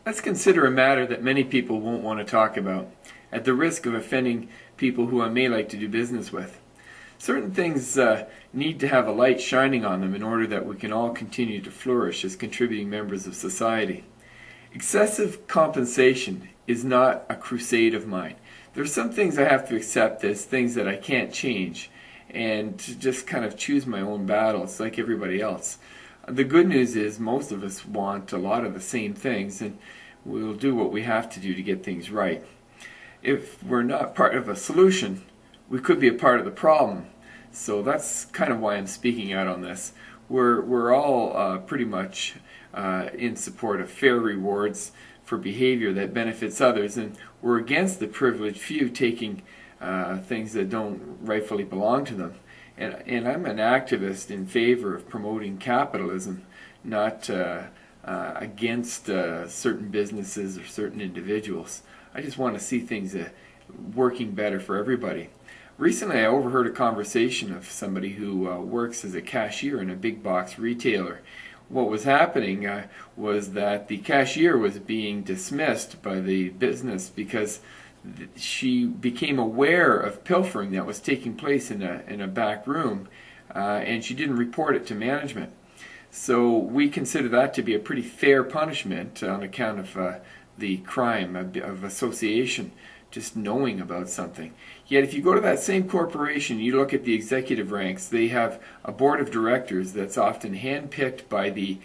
Let's consider a matter that many people won't want to talk about, at the risk of offending people who I may like to do business with. Certain things need to have a light shining on them in order that we can all continue to flourish as contributing members of society. Excessive compensation is not a crusade of mine. There are some things I have to accept as things that I can't change, and to just kind of choose my own battles like everybody else. The good news is most of us want a lot of the same things, and we'll do what we have to do to get things right. If we're not part of a solution, we could be a part of the problem. So that's kind of why I'm speaking out on this. We're all pretty much in support of fair rewards for behavior that benefits others, and we're against the privileged few taking things that don't rightfully belong to them. And I'm an activist in favor of promoting capitalism, not against certain businesses or certain individuals. I just want to see things working better for everybody. Recently I overheard a conversation of somebody who works as a cashier in a big box retailer. What was happening was that the cashier was being dismissed by the business because she became aware of pilfering that was taking place in a back room, and she didn't report it to management. So we consider that to be a pretty fair punishment on account of the crime of association, just knowing about something. Yet if you go to that same corporation, you look at the executive ranks, they have a board of directors that's often handpicked by the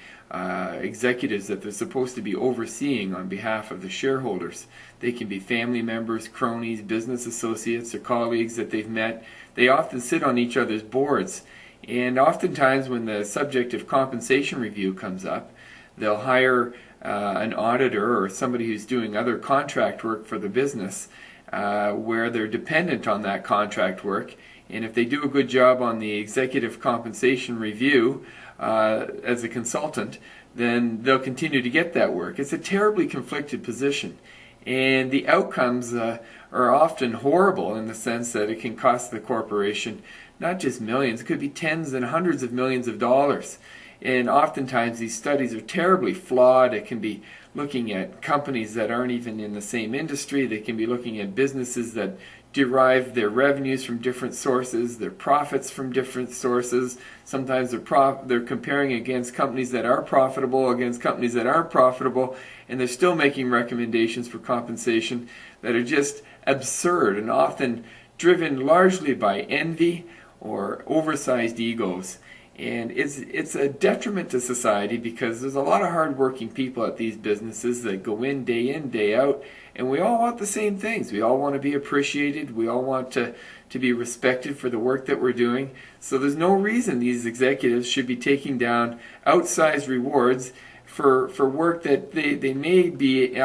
executives that they're supposed to be overseeing on behalf of the shareholders. They can be family members, cronies, business associates, or colleagues that they've met. They often sit on each other's boards, and oftentimes when the subject of compensation review comes up, they'll hire an auditor or somebody who's doing other contract work for the business where they're dependent on that contract work, and if they do a good job on the executive compensation review as a consultant, then they'll continue to get that work. It's a terribly conflicted position, and the outcomes are often horrible in the sense that it can cost the corporation not just millions, it could be tens and hundreds of millions of dollars. And oftentimes these studies are terribly flawed. It can be looking at companies that aren't even in the same industry. They can be looking at businesses that derive their revenues from different sources, their profits from different sources. Sometimes they're comparing against companies that are profitable against companies that aren't profitable, and they're still making recommendations for compensation that are just absurd and often driven largely by envy or oversized egos. And it's a detriment to society because there's a lot of hard-working people at these businesses that go in, day out, and we all want the same things. We all want to be appreciated. We all want to be respected for the work that we're doing. So there's no reason these executives should be taking down outsized rewards for work that they may be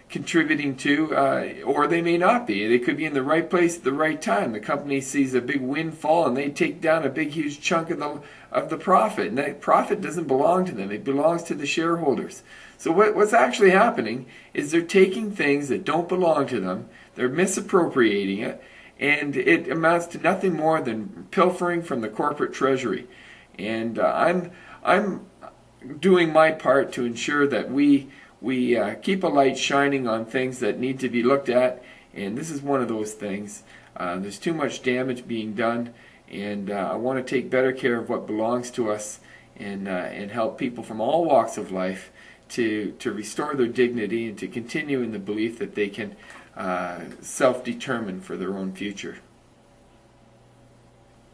contributing to, or they may not be. They could be in the right place at the right time. The company sees a big windfall and they take down a big huge chunk of the profit, and that profit doesn't belong to them. It belongs to the shareholders. So what's actually happening is they're taking things that don't belong to them, they're misappropriating it, and it amounts to nothing more than pilfering from the corporate treasury. And I'm doing my part to ensure that we keep a light shining on things that need to be looked at, and this is one of those things. There's too much damage being done, and I want to take better care of what belongs to us and help people from all walks of life to restore their dignity and to continue in the belief that they can self-determine for their own future.